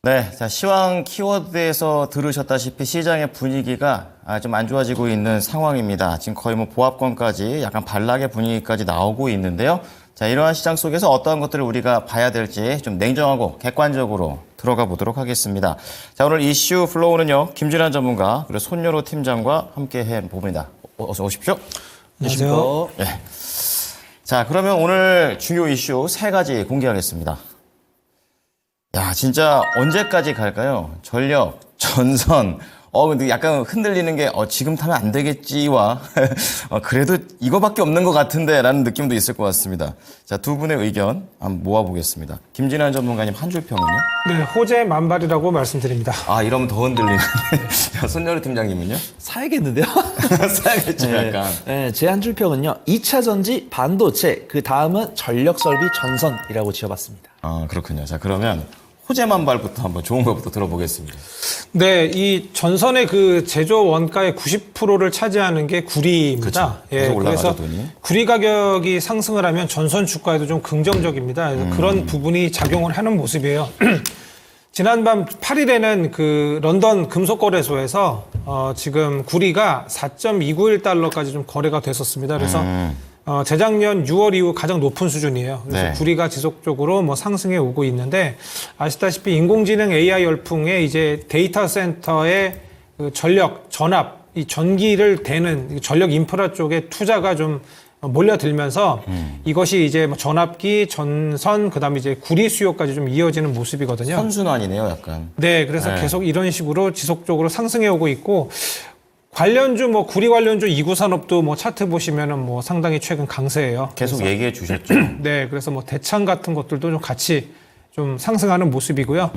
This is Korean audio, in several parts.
네, 자, 시황 키워드에서 들으셨다시피 시장의 분위기가 좀 안 좋아지고 있는 상황입니다. 지금 거의 뭐 보합권까지 약간 반락의 분위기까지 나오고 있는데요. 자, 이러한 시장 속에서 어떠한 것들을 우리가 봐야 될지 좀 냉정하고 객관적으로 들어가 보도록 하겠습니다. 자, 오늘 이슈 플로우는요, 김준환 전문가 그리고 손여로 팀장과 함께 해봅니다. 어서 오십시오. 안녕하세요. 네. 자, 그러면 오늘 중요 이슈 3가지 공개하겠습니다. 야, 진짜 언제까지 갈까요? 전력, 전선. 근데 약간 흔들리는 게, 지금 타면 안 되겠지와, 그래도 이거밖에 없는 것 같은데, 라는 느낌도 있을 것 같습니다. 자, 두 분의 의견 한번 모아보겠습니다. 김진환 전문가님 한 줄 평은요? 네, 호재 만발이라고 말씀드립니다. 이러면 더 흔들리네. 손여루 팀장님은요? 사야겠는데요? 사야겠죠, 네, 약간. 네, 제 한 줄 평은요. 2차 전지, 반도체, 그 다음은 전력 설비, 전선이라고 지어봤습니다. 그렇군요. 자, 그러면 호재만발부터 한번 좋은 것부터 들어보겠습니다. 네, 이 전선의 그 제조 원가의 90%를 차지하는 게 구리입니다. 그쵸. 계속 올라가죠, 그래서 돈이. 구리 가격이 상승을 하면 전선 주가에도 좀 긍정적입니다. 그래서 그런 부분이 작용을 하는 모습이에요. 지난밤 8일에는 그 런던 금속거래소에서 지금 구리가 4.291달러까지 좀 거래가 됐었습니다. 그래서 재작년 6월 이후 가장 높은 수준이에요. 그래서 네. 구리가 지속적으로 뭐 상승해 오고 있는데 아시다시피 인공지능 AI 열풍에 이제 데이터 센터의 그 전력, 전압, 이 전기를 대는 전력 인프라 쪽에 투자가 좀 몰려들면서 이것이 이제 뭐 전압기, 전선, 그다음에 이제 구리 수요까지 좀 이어지는 모습이거든요. 선순환이네요, 약간. 네, 그래서 네. 계속 이런 식으로 지속적으로 상승해 오고 있고 관련주 뭐 구리 관련주 이구 산업도 뭐 차트 보시면은 뭐 상당히 최근 강세예요. 계속 얘기해 주셨죠. 네, 그래서 뭐 대창 같은 것들도 좀 같이 좀 상승하는 모습이고요.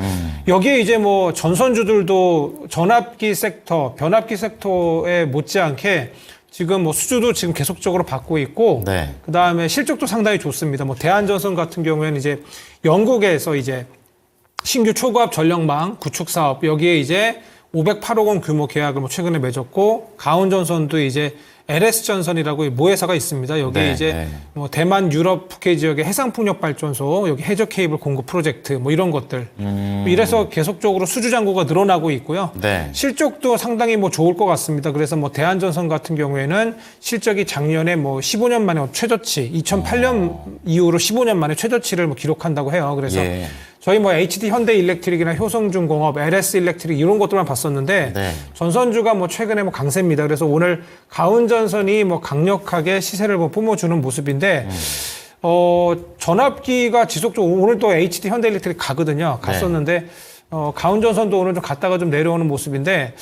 여기에 이제 뭐 전선주들도 전압기 섹터, 변압기 섹터에 못지않게 지금 뭐 수주도 지금 계속적으로 받고 있고, 네. 그 다음에 실적도 상당히 좋습니다. 뭐 대한전선 같은 경우에는 이제 영국에서 이제 신규 초고압 전력망 구축 사업 여기에 이제 508억 원 규모 계약을 뭐 최근에 맺었고, 가온전선도 이제 LS전선이라고 모회사가 있습니다. 여기에 네, 이제 네. 뭐 대만 유럽 북해 지역의 해상풍력 발전소, 여기 해저 케이블 공급 프로젝트 뭐 이런 것들. 이래서 계속적으로 수주 잔고가 늘어나고 있고요. 네. 실적도 상당히 뭐 좋을 것 같습니다. 그래서 뭐 대한전선 같은 경우에는 실적이 작년에 뭐 15년 만에 최저치, 2008년 이후로 15년 만에 최저치를 뭐 기록한다고 해요. 그래서 예. 저희 뭐 HD 현대일렉트릭이나 효성중공업, LS 일렉트릭 이런 것들만 봤었는데 네. 전선주가 뭐 최근에 뭐 강세입니다. 그래서 오늘 가온전선이 뭐 강력하게 시세를 뭐 뿜어주는 모습인데 전압기가 지속적으로 오늘 또 HD 현대일렉트릭 가거든요. 갔었는데 가온전선도 오늘 좀 갔다가 좀 내려오는 모습인데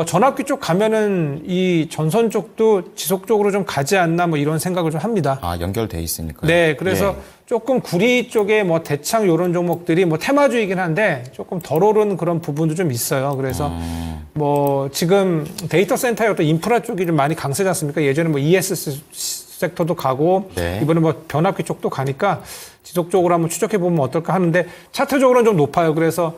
전압기 쪽 가면은 이 전선 쪽도 지속적으로 좀 가지 않나 뭐 이런 생각을 좀 합니다. 연결돼 있으니까요. 네, 그래서 예. 조금 구리 쪽에 뭐 대창 이런 종목들이 뭐 테마주이긴 한데 조금 덜 오른 그런 부분도 좀 있어요. 그래서 뭐 지금 데이터 센터의 어떤 인프라 쪽이 좀 많이 강세지 않습니까? 예전에 뭐 ES 섹터도 가고 네. 이번에 뭐 변압기 쪽도 가니까 지속적으로 한번 추적해 보면 어떨까 하는데 차트적으로는 좀 높아요. 그래서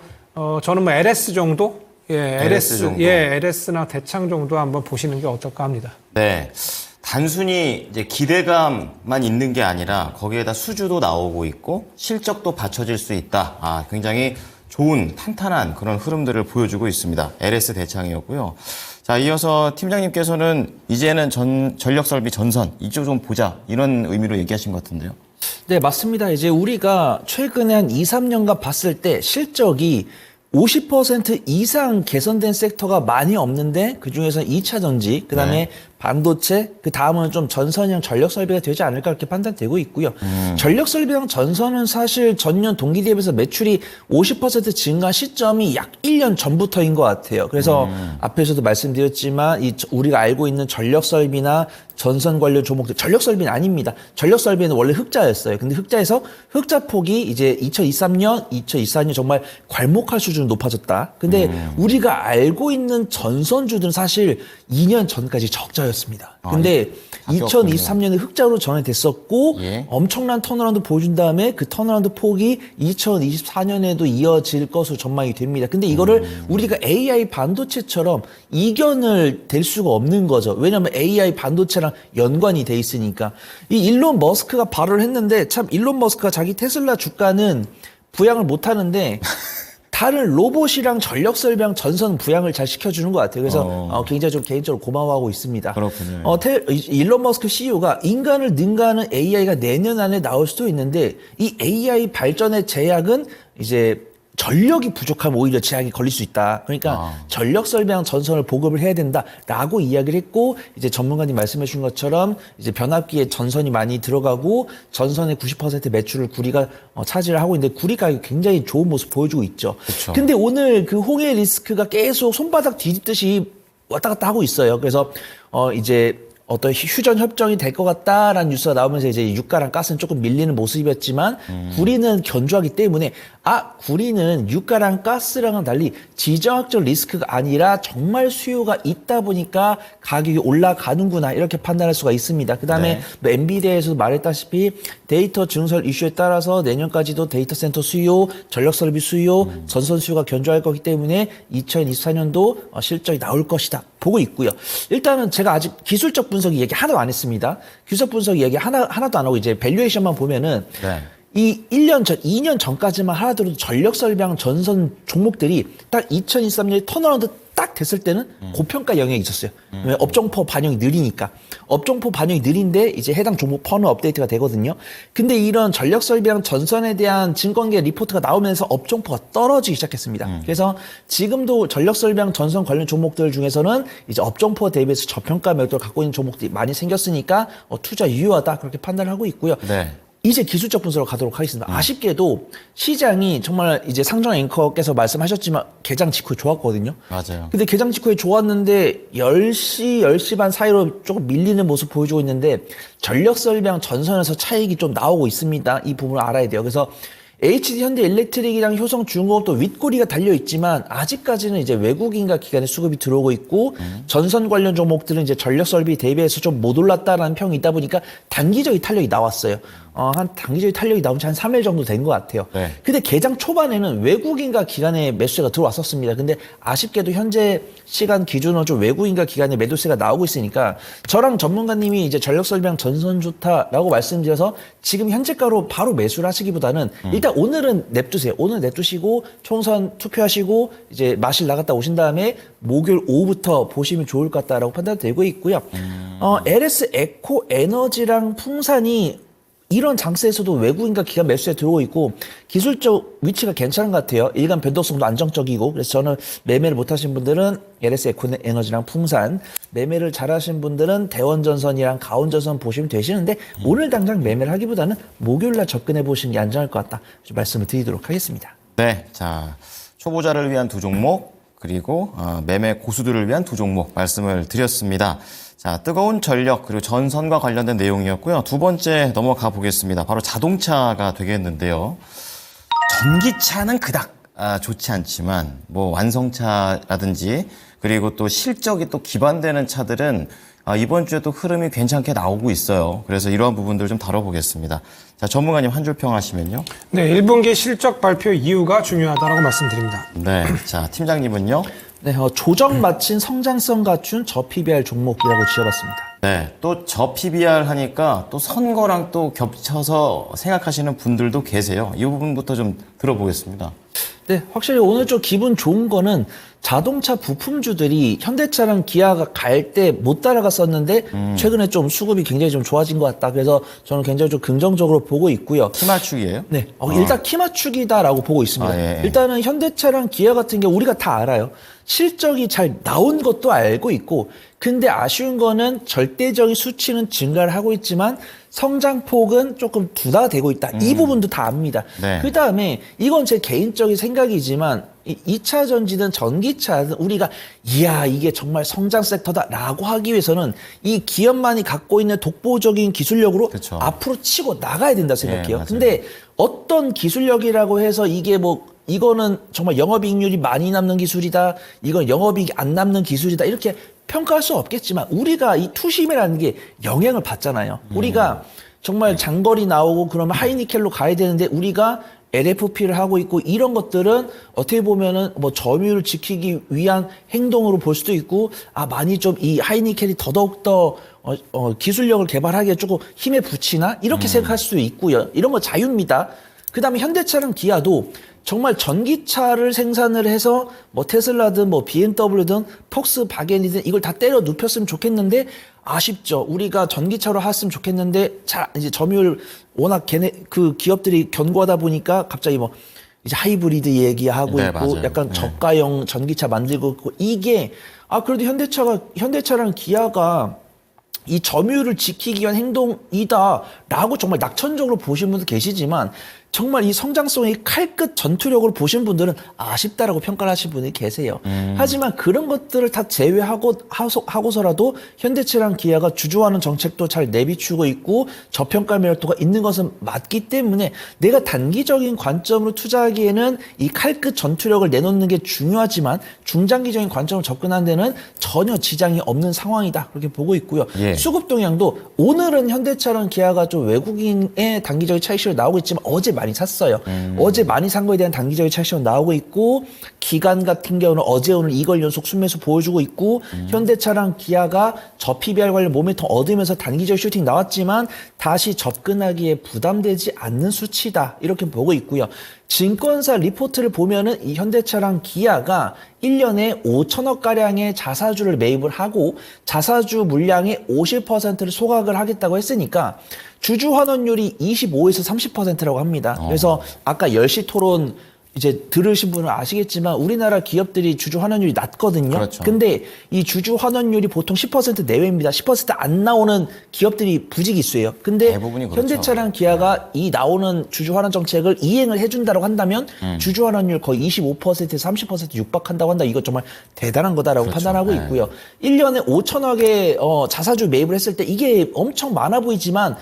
저는 뭐 LS 정도, LS 정도. LS나 대창 정도 한번 보시는 게 어떨까 합니다. 네. 단순히 이제 기대감만 있는 게 아니라 거기에다 수주도 나오고 있고 실적도 받쳐질 수 있다. 굉장히 좋은 탄탄한 그런 흐름들을 보여주고 있습니다. LS 대창이었고요. 자, 이어서 팀장님께서는 이제는 전력 설비 전선 이쪽 좀 보자 이런 의미로 얘기하신 것 같은데요. 네, 맞습니다. 이제 우리가 최근에 한 2, 3년간 봤을 때 실적이 50% 이상 개선된 섹터가 많이 없는데 그중에서 2차 전지, 그다음에 네. 반도체, 그 다음은 좀 전선형 전력 설비가 되지 않을까 그렇게 판단되고 있고요. 전력 설비랑 전선은 사실 전년 동기 대비해서 매출이 50% 증가 시점이 약 1년 전부터인 것 같아요. 그래서 앞에서도 말씀드렸지만 우리가 알고 있는 전력 설비나 전선 관련 종목들, 전력 설비는 아닙니다. 전력 설비는 원래 흑자였어요. 근데 흑자에서 흑자 폭이 이제 2023년, 2024년 정말 괄목할 수준으로 높아졌다. 근데 우리가 알고 있는 전선주들은 사실 2년 전까지 적자였습니다. 근데 2023년에 흑자로 전환됐었고 예. 엄청난 턴어라운드 보여준 다음에 그 턴어라운드 폭이 2024년에도 이어질 것으로 전망이 됩니다. 근데 이거를 우리가 AI 반도체처럼 이견을 댈 수가 없는 거죠. 왜냐하면 AI 반도체랑 연관이 돼 있으니까. 이 일론 머스크가 발언을 했는데 참 일론 머스크가 자기 테슬라 주가는 부양을 못 하는데 다른 로봇이랑 전력 설비랑 전선 부양을 잘 시켜주는 것 같아요. 그래서 굉장히 좀 개인적으로 고마워하고 있습니다. 그렇군요. 일론 머스크 CEO가 인간을 능가하는 AI가 내년 안에 나올 수도 있는데 이 AI 발전의 제약은 이제 전력이 부족하면 오히려 제약이 걸릴 수 있다. 그러니까 전력 설비랑 전선을 보급을 해야 된다라고 이야기를 했고 이제 전문가님 말씀해 주신 것처럼 이제 변압기에 전선이 많이 들어가고 전선의 90% 매출을 구리가 차지를 하고 있는데 구리 가격이 굉장히 좋은 모습 보여주고 있죠. 그쵸. 근데 오늘 그 홍해 리스크가 계속 손바닥 뒤집듯이 왔다 갔다 하고 있어요. 그래서 이제 어떤 휴전 협정이 될 것 같다라는 뉴스가 나오면서 이제 유가랑 가스는 조금 밀리는 모습이었지만 구리는 견조하기 때문에 구리는 유가랑 가스랑은 달리 지정학적 리스크가 아니라 정말 수요가 있다 보니까 가격이 올라가는구나 이렇게 판단할 수가 있습니다. 그다음에 뭐 엔비디아에서도 말했다시피 데이터 증설 이슈에 따라서 내년까지도 데이터 센터 수요, 전력 설비 수요, 전선 수요가 견조할 거기 때문에 2024년도 실적이 나올 것이다 보고 있고요. 일단은 제가 아직 기술적 분석 얘기 하나도 안 했습니다. 기술적 분석 얘기 하나도 안 하고 이제 밸류에이션만 보면은 이 1년 전, 2년 전까지만 하더라도 전력 설비랑 전선 종목들이 딱 2023년에 턴어라운드 딱 됐을 때는 고평가 영역이 있었어요. 왜? 업종포 반영이 느리니까. 업종포 반영이 느린데 이제 해당 종목 퍼너 업데이트가 되거든요. 근데 이런 전력 설비랑 전선에 대한 증권계 리포트가 나오면서 업종포가 떨어지기 시작했습니다. 그래서 지금도 전력 설비랑 전선 관련 종목들 중에서는 이제 업종포 대비해서 저평가 매도를 갖고 있는 종목들이 많이 생겼으니까 투자 유효하다 그렇게 판단을 하고 있고요. 이제 기술적 분석으로 가도록 하겠습니다. 아쉽게도 시장이 정말 이제 상정 앵커께서 말씀하셨지만 개장 직후에 좋았거든요. 맞아요. 근데 개장 직후에 좋았는데 10시 반 사이로 조금 밀리는 모습 보여주고 있는데 전력 설비랑 전선에서 차익이 좀 나오고 있습니다. 이 부분을 알아야 돼요. 그래서 HD 현대 일렉트릭이랑 효성 중공업도 윗꼬리가 달려 있지만 아직까지는 이제 외국인과 기관의 수급이 들어오고 있고 전선 관련 종목들은 이제 전력 설비 대비해서 좀 못 올랐다라는 평이 있다 보니까 단기적인 탄력이 나왔어요. 한 단기적인 탄력이 나온 지 한 3일 정도 된 것 같아요. 근데 개장 초반에는 외국인과 기관의 매수세가 들어왔었습니다. 근데 아쉽게도 현재 시간 기준으로 좀 외국인과 기관의 매도세가 나오고 있으니까 저랑 전문가님이 이제 전력 설비랑 전선 좋다라고 말씀드려서 지금 현재가로 바로 매수를 하시기보다는 일단 오늘은 냅두세요. 오늘 냅두시고 총선 투표하시고 이제 마실 나갔다 오신 다음에 목요일 오후부터 보시면 좋을 것 같다라고 판단되고 있고요. LS 에코 에너지랑 풍산이 이런 장세에서도 외국인과 기관 매수에 들어오고 있고 기술적 위치가 괜찮은 것 같아요. 일간 변동성도 안정적이고 그래서 저는 매매를 못하신 분들은 LS 에코에너지랑 풍산 매매를 잘하신 분들은 대원전선이랑 가온전선 보시면 되시는데 오늘 당장 매매를 하기보다는 목요일날 접근해 보시는 게 안전할 것 같다. 말씀을 드리도록 하겠습니다. 네, 자 초보자를 위한 두 종목 그리고 매매 고수들을 위한 두 종목 말씀을 드렸습니다. 자, 뜨거운 전력 그리고 전선과 관련된 내용이었고요. 두 번째 넘어가 보겠습니다. 바로 자동차가 되겠는데요. 전기차는 그닥 좋지 않지만 뭐 완성차라든지 그리고 또 실적이 또 기반되는 차들은 이번 주에 또 흐름이 괜찮게 나오고 있어요. 그래서 이러한 부분들 좀 다뤄보겠습니다. 자, 전문가님 한 줄 평하시면요. 네, 1분기 실적 발표 이유가 중요하다고 말씀드립니다. 네, 자 팀장님은요. 네, 조정 마친 성장성 갖춘 저PBR 종목이라고 지어봤습니다. 네, 또 저 PBR 하니까 또 선거랑 또 겹쳐서 생각하시는 분들도 계세요. 이 부분부터 좀 들어보겠습니다. 네, 확실히 오늘 좀 기분 좋은 거는 자동차 부품주들이 현대차랑 기아가 갈 때 못 따라갔었는데 최근에 좀 수급이 굉장히 좀 좋아진 것 같다. 그래서 저는 굉장히 좀 긍정적으로 보고 있고요. 키 맞추기예요? 네, 일단 키 맞추기다라고 보고 있습니다. 예. 일단은 현대차랑 기아 같은 게 우리가 다 알아요. 실적이 잘 나온 것도 알고 있고 근데 아쉬운 거는 절대적인 수치는 증가를 하고 있지만 성장폭은 조금 둔화가 되고 있다. 이 부분도 다 압니다. 네. 그다음에 이건 제 개인적인 생각이지만 2차 전지든 전기차든 우리가 이야 이게 정말 성장 섹터다라고 하기 위해서는 이 기업만이 갖고 있는 독보적인 기술력으로 그쵸. 앞으로 치고 나가야 된다 생각해요. 맞아요. 근데 어떤 기술력이라고 해서 이게 뭐 이거는 정말 영업이익률이 많이 남는 기술이다. 이건 영업이익이 안 남는 기술이다. 이렇게 평가할 수 없겠지만 우리가 이 투심이라는 게 영향을 받잖아요. 우리가 정말 장거리 나오고 그러면 하이니켈로 가야 되는데 우리가 LFP를 하고 있고 이런 것들은 어떻게 보면은 뭐 점유율을 지키기 위한 행동으로 볼 수도 있고 많이 좀 이 하이니켈이 더더욱더 기술력을 개발하기에 조금 힘에 붙이나 이렇게 생각할 수도 있고요. 이런 거 자유입니다. 그다음에 현대차랑 기아도 정말 전기차를 생산을 해서 뭐 테슬라든 뭐 BMW든 폭스바겐이든 이걸 다 때려 눕혔으면 좋겠는데 아쉽죠. 우리가 전기차로 했으면 좋겠는데 잘 이제 점유율 워낙 그 기업들이 견고하다 보니까 갑자기 뭐 이제 하이브리드 얘기하고 네, 있고 맞아요. 약간 저가형 전기차 만들고 있고 이게 그래도 현대차랑 기아가 이 점유율을 지키기 위한 행동이다라고 정말 낙천적으로 보신 분도 계시지만 정말 이 성장성의 칼끝 전투력을 보신 분들은 아쉽다라고 평가를 하신 분이 계세요. 하지만 그런 것들을 다 하고서라도 현대차랑 기아가 주주하는 정책도 잘 내비추고 있고 저평가 매력도가 있는 것은 맞기 때문에 내가 단기적인 관점으로 투자하기에는 이 칼끝 전투력을 내놓는 게 중요하지만 중장기적인 관점으로 접근하는 데는 전혀 지장이 없는 상황이다. 그렇게 보고 있고요. 예. 수급 동향도 오늘은 현대차랑 기아가 좀 외국인의 단기적인 차익실로 나오고 있지만 어제 많이 샀어요. 어제 많이 산 거에 대한 단기적인 차익실로 나오고 있고 기관 같은 경우는 어제 오늘 2걸 연속 순매수 보여주고 있고 현대차랑 기아가 저 PBR 관련 모멘텀 얻으면서 단기적 슈팅 나왔지만 다시 접근하기에 부담되지 않는 수치다. 이렇게 보고 있고요. 증권사 리포트를 보면은 이 현대차랑 기아가 1년에 5천억 가량의 자사주를 매입을 하고 자사주 물량의 50%를 소각을 하겠다고 했으니까 주주 환원율이 25에서 30%라고 합니다. 그래서 아까 10시 토론 이제 들으신 분은 아시겠지만 우리나라 기업들이 주주 환원율이 낮거든요. 그렇죠. 근데 이 주주 환원율이 보통 10% 내외입니다. 10%안 나오는 기업들이 부지기수예요. 근데 대부분이 그렇죠. 현대차랑 기아가 이 나오는 주주 환원 정책을 이행을 해준다고 한다면 주주 환원율 거의 25%에서 30% 육박한다고 한다. 이거 정말 대단한 거다라고 그렇죠. 판단하고 있고요. 1년에 5천억의 자사주 매입을 했을 때 이게 엄청 많아 보이지만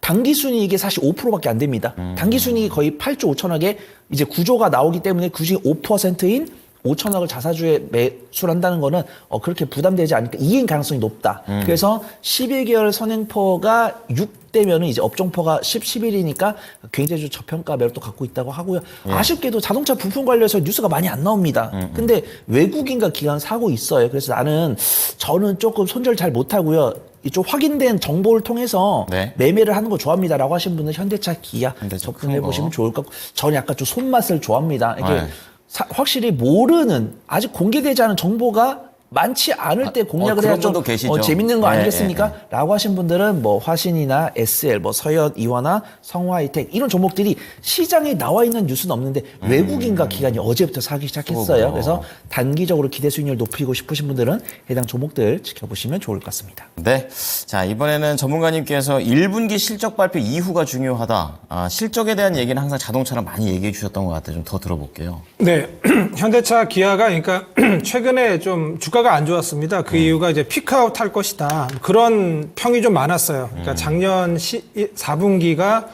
당기 순이익이 사실 5%밖에 안 됩니다. 당기 순이익이 거의 8조 5천억에 이제 구조가 나오기 때문에 그중에 5%인 5천억을 자사주에 매수를 한다는 거는 그렇게 부담되지 않으니까 이행 가능성이 높다. 그래서 11개월 선행포가 6대면은 이제 업종포가 11이니까 굉장히 좀 저평가 매력도 갖고 있다고 하고요. 아쉽게도 자동차 부품 관련해서 뉴스가 많이 안 나옵니다. 근데 외국인과 기관 사고 있어요. 그래서 저는 조금 손절 잘 못하고요. 이쪽 확인된 정보를 통해서 네. 매매를 하는 거 좋아합니다라고 하신 분은 현대차, 기아 현대차 접근해 큰 거. 보시면 좋을 것 같고 저는 약간 좀 손맛을 좋아합니다. 이게 네. 확실히 모르는 아직 공개되지 않은 정보가 많지 않을 때 공략을 그런 해야 좀 분도 계시죠. 재밌는 거 네, 아니겠습니까? 네, 라고 하신 분들은 뭐 화신이나 SL, 뭐 서현, 이화나 성화이텍 이런 종목들이 시장에 나와 있는 뉴스는 없는데 외국인과 기관이 어제부터 사기 시작했어요. 그래서 단기적으로 기대 수익률 높이고 싶으신 분들은 해당 종목들 지켜보시면 좋을 것 같습니다. 네. 자, 이번에는 전문가님께서 1분기 실적 발표 이후가 중요하다. 실적에 대한 얘기는 항상 자동차랑 많이 얘기해 주셨던 것 같아요. 좀 더 들어볼게요. 네, 현대차, 기아가 그러니까 최근에 좀 주가가 안 좋았습니다. 그 이유가 이제 피크아웃 할 것이다. 그런 평이 좀 많았어요. 그러니까 작년 4분기가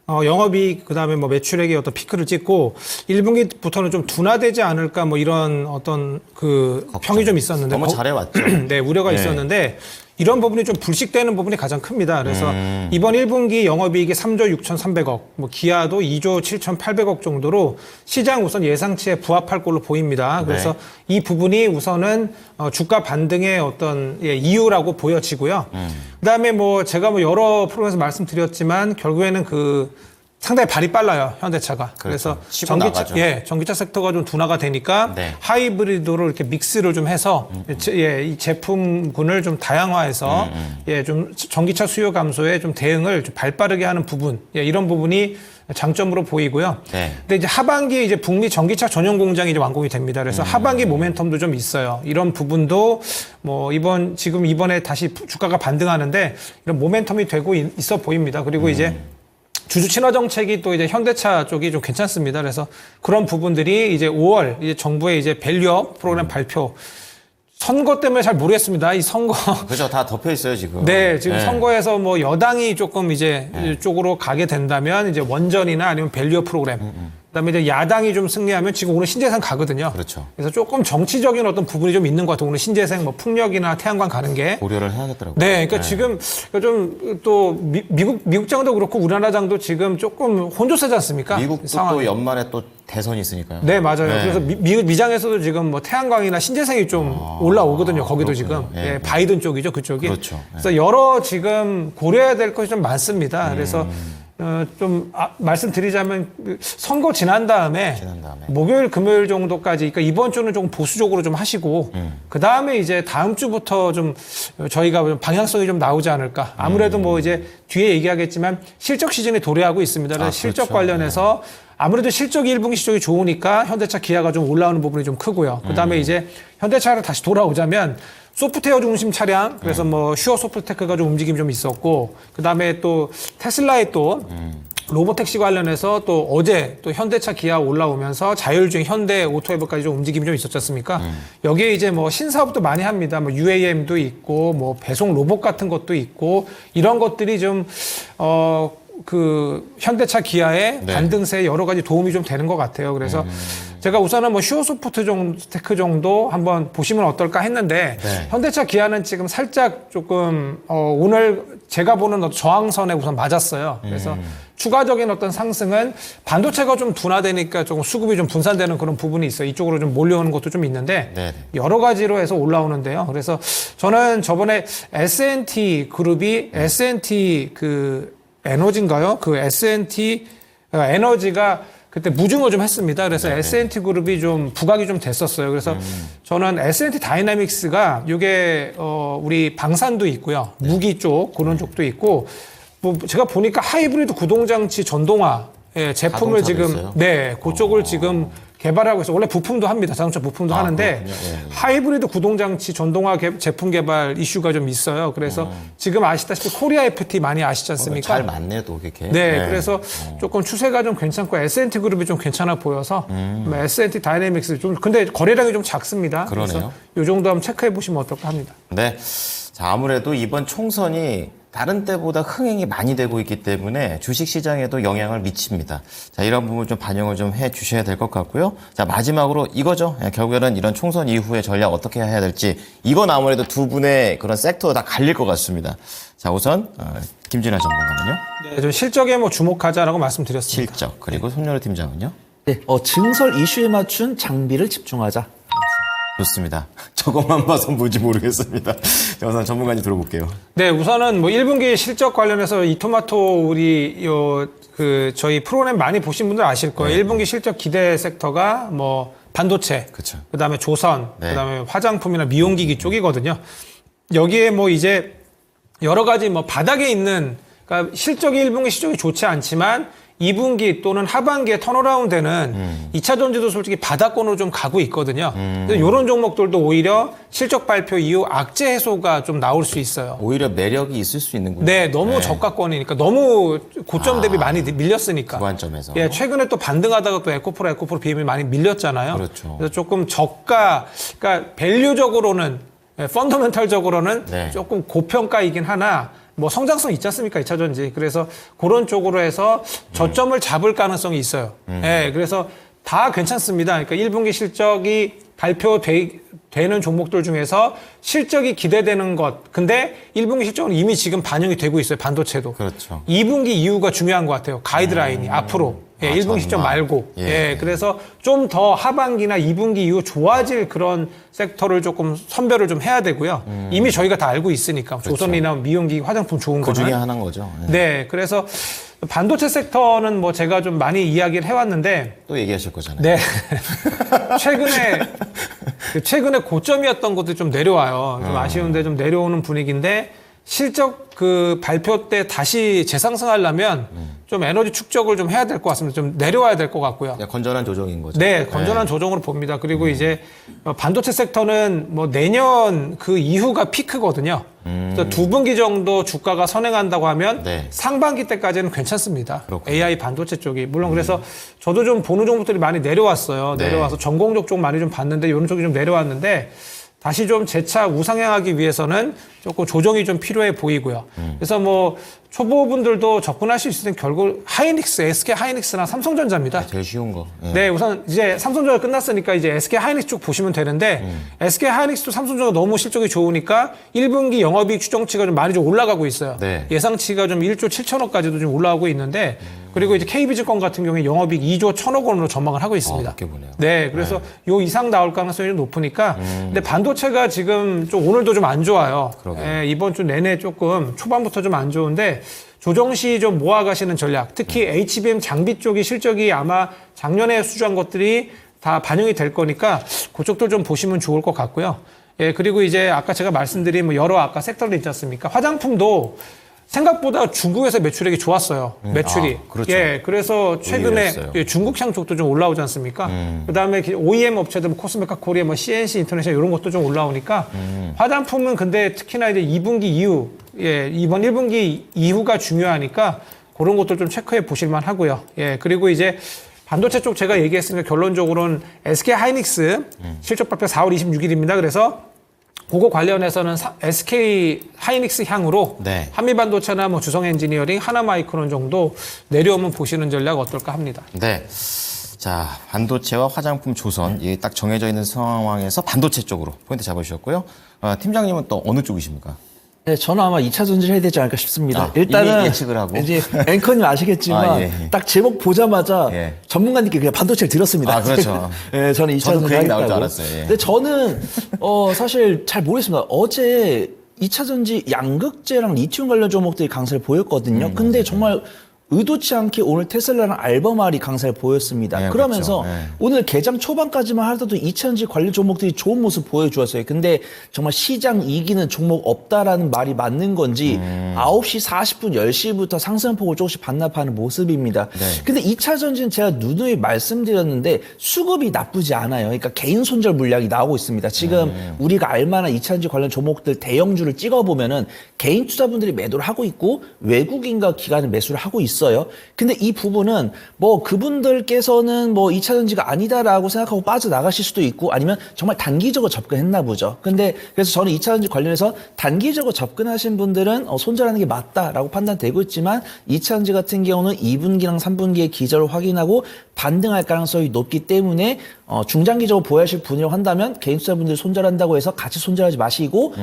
영업이익 그다음에 뭐 매출액의 어떤 피크를 찍고 1분기부터는 좀 둔화되지 않을까 뭐 이런 어떤 그 평이 좀 있었는데 너무 잘해왔죠. 네, 우려가 네. 있었는데 이런 부분이 좀 불식되는 부분이 가장 큽니다. 그래서 이번 1분기 영업이익이 3조 6,300억, 뭐 기아도 2조 7,800억 정도로 시장 우선 예상치에 부합할 걸로 보입니다. 그래서 이 부분이 우선은 주가 반등의 어떤 이유라고 보여지고요. 그다음에 뭐 제가 뭐 여러 프로그램에서 말씀드렸지만 결국에는 상당히 발이 빨라요, 현대차가. 그래서 치고 나가죠. 전기차 섹터가 좀 둔화가 되니까 네. 하이브리드로 이렇게 믹스를 좀 해서 이 제품군을 좀 다양화해서 좀 전기차 수요 감소에 좀 대응을 좀 발빠르게 하는 부분, 이런 부분이 장점으로 보이고요. 네. 근데 이제 하반기에 이제 북미 전기차 전용 공장이 이제 완공이 됩니다. 그래서 하반기 모멘텀도 좀 있어요. 이런 부분도 뭐 이번에 다시 주가가 반등하는데 이런 모멘텀이 되고 있어 보입니다. 그리고 이제 주주 친화 정책이 또 이제 현대차 쪽이 좀 괜찮습니다. 그래서 그런 부분들이 이제 5월 이제 정부의 이제 밸류업 프로그램 발표. 선거 때문에 잘 모르겠습니다. 이 선거. 그죠. 다 덮여 있어요, 지금. 네, 지금 선거에서 뭐 여당이 조금 이제 이쪽으로 가게 된다면 이제 원전이나 아니면 밸류업 프로그램. 그다음에 이제 야당이 좀 승리하면 지금 오늘 신재생 가거든요. 그렇죠. 그래서 조금 정치적인 어떤 부분이 좀 있는 것 같아요. 오늘 신재생 뭐 풍력이나 태양광 가는 게. 고려를 해야겠더라고요. 네, 그러니까 지금 좀 또 미국장도 그렇고 우리나라장도 지금 조금 혼조세지 않습니까? 미국도 상황이. 또 연말에 또 대선이 있으니까요. 네, 맞아요. 그래서 미국 미장에서도 지금 뭐 태양광이나 신재생이 좀 올라오거든요. 거기도 그렇군요. 지금. 예, 바이든 쪽이죠, 그쪽이. 그렇죠. 그래서 여러 지금 고려해야 될 것이 좀 많습니다. 그래서 말씀드리자면 선거 지난 다음에 목요일 금요일 정도까지 그러니까 이번 주는 조금 보수적으로 좀 하시고 그 다음에 이제 다음 주부터 좀 저희가 좀 방향성이 좀 나오지 않을까. 아무래도 뭐 이제 뒤에 얘기하겠지만 실적 시즌이 도래하고 있습니다. 그래서 실적 그렇죠. 관련해서 아무래도 실적이 1분기 실적이 좋으니까 현대차 기아가 좀 올라오는 부분이 좀 크고요. 그 다음에 이제 현대차를 다시 돌아오자면 소프트웨어 중심 차량, 그래서 뭐 슈어 소프트테크가 좀 움직임이 좀 있었고, 그 다음에 또 테슬라의 또 로보택시 관련해서 또 어제 또 현대차 기아 올라오면서 자율주행 현대 오토웨버까지 좀 움직임이 좀 있었지 않습니까? 여기에 이제 뭐 신사업도 많이 합니다. 뭐 UAM도 있고, 뭐 배송 로봇 같은 것도 있고, 이런 것들이 좀, 그 현대차 기아의 네. 반등세에 여러 가지 도움이 좀 되는 것 같아요. 그래서 제가 우선은 뭐 슈어소프트 테크 정도 한번 보시면 어떨까 했는데 네. 현대차 기아는 지금 살짝 조금 오늘 제가 보는 어떤 저항선에 우선 맞았어요. 그래서 추가적인 어떤 상승은 반도체가 좀 둔화되니까 조금 수급이 좀 분산되는 그런 부분이 있어요. 이쪽으로 좀 몰려오는 것도 좀 있는데 네. 여러 가지로 해서 올라오는데요. 그래서 저는 저번에 S&T 그룹이 S&T 그 에너지인가요? 그 S&T 에너지가 그때 무증어 좀 했습니다. 그래서 S&T 그룹이 좀 부각이 좀 됐었어요. 그래서 저는 S&T 다이나믹스가 이게 우리 방산도 있고요. 무기 쪽 그런 쪽도 있고 뭐 제가 보니까 하이브리드 구동장치 전동화 제품을 지금 있어요? 그쪽을 지금 개발하고 있어요. 원래 부품도 합니다. 자동차 부품도 하는데 그렇군요. 예. 하이브리드 구동장치 전동화 제품 개발 이슈가 좀 있어요. 그래서 지금 아시다시피 코리아 FT 많이 아시지 않습니까? 잘 맞네 또 그렇게. 네, 그래서 조금 추세가 좀 괜찮고 S&T 그룹이 좀 괜찮아 보여서 뭐 S&T 다이내믹스 좀 근데 거래량이 좀 작습니다. 그러네요. 그래서 이 정도 한번 체크해 보시면 어떨까 합니다. 네. 자, 아무래도 이번 총선이 다른 때보다 흥행이 많이 되고 있기 때문에 주식 시장에도 영향을 미칩니다. 자, 이런 부분 좀 반영을 좀 해 주셔야 될 것 같고요. 자, 마지막으로 이거죠. 결국에는 이런 총선 이후에 전략 어떻게 해야 될지 이건 아무래도 두 분의 그런 섹터 다 갈릴 것 같습니다. 자, 우선 김진아 전문가는요. 네, 좀 실적에 뭐 주목하자라고 말씀드렸습니다. 실적 그리고 손연우 팀장은요. 네, 증설 이슈에 맞춘 장비를 집중하자. 좋습니다. 저것만 봐서 뭔지 모르겠습니다. 자, 우선 전문가님 들어볼게요. 네, 우선은 뭐 1분기 실적 관련해서 이토마토 우리 저희 프로그램 많이 보신 분들 아실 거예요. 1분기 실적 기대 섹터가 뭐 반도체, 그쵸. 그다음에 조선, 네. 그다음에 화장품이나 미용기기 쪽이거든요. 여기에 뭐 이제 여러 가지 뭐 바닥에 있는 그러니까 실적이 1분기 실적이 좋지 않지만 2분기 또는 하반기에 턴어라운드는 2차 전지도 솔직히 바닥권으로 좀 가고 있거든요. 그래서 이런 종목들도 오히려 실적 발표 이후 악재 해소가 좀 나올 수 있어요. 오히려 매력이 있을 수 있는군요. 네, 너무 저가권이니까 너무 고점 대비 많이 밀렸으니까. 그 관점에서. 예, 최근에 또 반등하다가 또 에코프로 BM이 많이 밀렸잖아요. 그렇죠. 그래서 조금 저가, 그러니까 밸류적으로는 펀더멘탈적으로는 네. 조금 고평가이긴 하나. 뭐 성장성 있지 않습니까? 2차 전지. 그래서 그런 쪽으로 해서 저점을 잡을 가능성이 있어요. 예, 그래서 다 괜찮습니다. 그러니까 1분기 실적이 발표되는 종목들 중에서 실적이 기대되는 것. 근데 1분기 실적은 이미 지금 반영이 되고 있어요. 반도체도. 그렇죠. 2분기 이후가 중요한 것 같아요. 가이드라인이 앞으로. 예, 1분기 실적 전망. 말고. 예. 예, 그래서 좀 더 하반기나 2분기 이후 좋아질 그런 섹터를 조금 선별을 좀 해야 되고요. 이미 저희가 다 알고 있으니까. 조선이나 미용기기, 화장품 좋은 그 거는. 중에 하나인 거죠. 예. 네, 그래서 반도체 섹터는 뭐 제가 좀 많이 이야기를 해왔는데, 또 얘기하실 거잖아요. 네. 최근에 고점이었던 것도 좀 내려와요. 좀 아쉬운데 좀 내려오는 분위기인데, 실적 그 발표 때 다시 재상승하려면 좀 에너지 축적을 좀 해야 될 것 같습니다. 좀 내려와야 될 것 같고요. 그냥 건전한 조정인 거죠. 네, 건전한 조정으로 봅니다. 그리고 이제 반도체 sek터는 뭐 내년 그 이후가 피크거든요. 그래서 2분기 정도 주가가 선행한다고 하면 네. 상반기 때까지는 괜찮습니다. 그렇군요. AI 반도체 쪽이. 물론 그래서 저도 좀 보는 종목들이 많이 내려왔어요. 네. 내려와서 전공적 쪽 많이 좀 봤는데 이런 쪽이 좀 내려왔는데 다시 좀 재차 우상향하기 위해서는 조금 조정이 좀 필요해 보이고요. 그래서 뭐 초보분들도 접근할 수 있을 땐 결국 하이닉스, SK 하이닉스나 삼성전자입니다. 제일 쉬운 거. 예. 네, 우선 이제 삼성전자 끝났으니까 이제 SK 하이닉스 쪽 보시면 되는데 SK 하이닉스도 삼성전자 너무 실적이 좋으니까 1분기 영업이익 추정치가 좀 많이 좀 올라가고 있어요. 네. 예상치가 좀 1조 7천억까지도 좀 올라가고 있는데 그리고 이제 KB증권 같은 경우에 영업이익 2조 1천억 원으로 전망을 하고 있습니다. 높게 보네요. 네, 그래서 요 이상 나올 가능성이 높으니까. 근데 반도체가 지금 좀 오늘도 좀 안 좋아요. 예, 이번 주 내내 조금 초반부터 좀 안 좋은데 조정 시 좀 모아가시는 전략. 특히 HBM 장비 쪽이 실적이 아마 작년에 수주한 것들이 다 반영이 될 거니까 그쪽도 좀 보시면 좋을 것 같고요. 예, 그리고 이제 아까 제가 말씀드린 뭐 여러 아까 섹터들 있지 않습니까? 화장품도 생각보다 중국에서 매출액이 좋았어요. 매출이. 그렇죠. 예, 그래서 최근에 의외였어요. 예, 중국 시장 쪽도 좀 올라오지 않습니까? 그다음에 OEM 업체들 뭐 코스메카 코리아, 뭐 CNC 인터내셔널 이런 것도 좀 올라오니까 화장품은 근데 특히나 이제 2분기 이후, 예, 이번 1분기 이후가 중요하니까 그런 것도 좀 체크해 보실 만 하고요. 예, 그리고 이제 반도체 쪽 제가 얘기했으니까 결론적으로는 SK 하이닉스 실적 발표 4월 26일입니다. 그래서 그거 관련해서는 SK 하이닉스 향으로 네. 한미반도체나 뭐 주성 엔지니어링, 하나마이크론 정도 내려오면 보시는 전략 어떨까 합니다. 네. 자, 반도체와 화장품 조선, 이게 딱 정해져 있는 상황에서 반도체 쪽으로 포인트 잡으셨고요. 팀장님은 또 어느 쪽이십니까? 네, 저는 아마 2차 전지를 해야 되지 않을까 싶습니다. 아, 일단은 이미 예측을 하고. 이제 앵커님 아시겠지만 아, 예. 딱 제목 보자마자 예. 전문가님께 그냥 반도체를 들었습니다. 아, 그렇죠. 네, 저는 2차 저도 전지 그 얘기 나올 줄 하겠다고. 알았어요. 예. 근데 저는 사실 잘 모르겠습니다. 어제 2차 전지 양극재랑 리튬 관련 종목들이 강세를 보였거든요. 근데 정말 의도치 않게 오늘 테슬라랑 알버말이 강세를 보였습니다. 네, 그러면서 그렇죠. 네. 오늘 개장 초반까지만 하더라도 2차전지 관련 종목들이 좋은 모습 보여주었어요. 근데 정말 시장 이기는 종목 없다라는 말이 맞는 건지 9시 40분, 10시부터 상승폭을 조금씩 반납하는 모습입니다. 네. 근데 2차전지는 제가 누누이 말씀드렸는데 수급이 나쁘지 않아요. 그러니까 개인 손절 물량이 나오고 있습니다. 지금 우리가 알만한 2차전지 관련 종목들 대형주를 찍어보면은 개인 투자분들이 매도를 하고 있고 외국인과 기관은 매수를 하고 있어요. 근데 이 부분은 뭐 그분들께서는 뭐 2차전지가 아니다라고 생각하고 빠져나가실 수도 있고 아니면 정말 단기적으로 접근했나 보죠. 근데 그래서 저는 2차전지 관련해서 단기적으로 접근하신 분들은 손절하는 게 맞다라고 판단되고 있지만 2차전지 같은 경우는 2분기랑 3분기의 기저를 확인하고 반등할 가능성이 높기 때문에 중장기적으로 보유하실 분이라고 한다면 개인 투자분들이 손절한다고 해서 같이 손절하지 마시고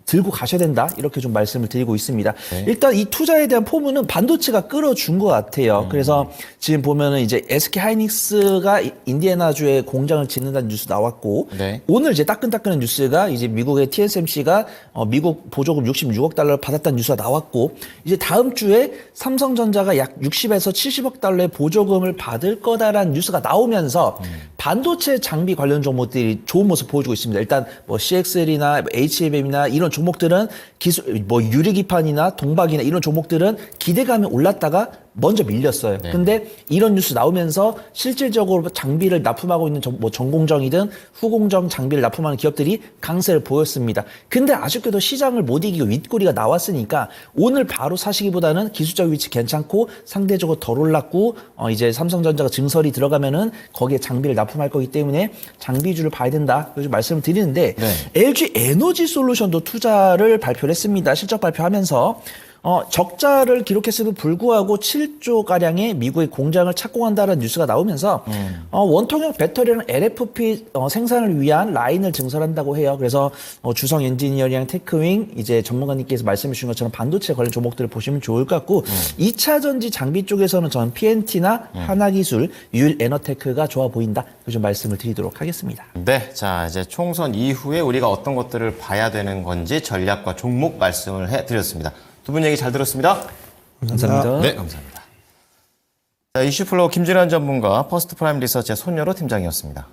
들고 가셔야 된다 이렇게 좀 말씀을 드리고 있습니다. 네. 일단 이 투자에 대한 포문은 반도체가 끌어준 것 같아요. 그래서 지금 보면은 이제 SK 하이닉스가 인디애나주에 공장을 짓는다는 뉴스 나왔고 네. 오늘 이제 따끈따끈한 뉴스가 이제 미국의 TSMC가 미국 보조금 66억 달러를 받았다는 뉴스가 나왔고 이제 다음 주에 삼성전자가 약 60에서 70억 달러의 보조금을 받을 거다라는 뉴스가 나오면서 반도체 장비 관련 종목들이 좋은 모습 보여주고 있습니다. 일단 뭐 CXL이나 HBM이나 이런 종목들은 기술 뭐 유리기판이나 동박이나 이런 종목들은 기대감이 올랐다가 먼저 밀렸어요. 네. 근데 이런 뉴스 나오면서 실질적으로 장비를 납품하고 있는 뭐 전공정이든 후공정 장비를 납품하는 기업들이 강세를 보였습니다. 근데 아쉽게도 시장을 못 이기고 윗꼬리가 나왔으니까 오늘 바로 사시기보다는 기술적 위치 괜찮고 상대적으로 덜 올랐고 이제 삼성전자가 증설이 들어가면은 거기에 장비를 납품할 거기 때문에 장비주를 봐야 된다. 그래서 말씀을 드리는데 네. LG 에너지 솔루션도 투자를 발표를 했습니다. 실적 발표하면서 적자를 기록했음에도 불구하고 7조 가량의 미국의 공장을 착공한다는 뉴스가 나오면서 원통형 배터리랑 LFP 생산을 위한 라인을 증설한다고 해요. 그래서 주성 엔지니어링, 테크윙 이제 전문가님께서 말씀해 주신 것처럼 반도체 관련 종목들을 보시면 좋을 것 같고 2차 전지 장비 쪽에서는 저는 PNT나 하나기술, 유일에너테크가 좋아 보인다. 그 좀 말씀을 드리도록 하겠습니다. 네. 자, 이제 총선 이후에 우리가 어떤 것들을 봐야 되는 건지 전략과 종목 말씀을 해드렸습니다. 두 분 얘기 잘 들었습니다. 감사합니다. 네, 감사합니다. 자, 이슈플로우 김진환 전문가, 퍼스트 프라임 리서치의 손여로 팀장이었습니다.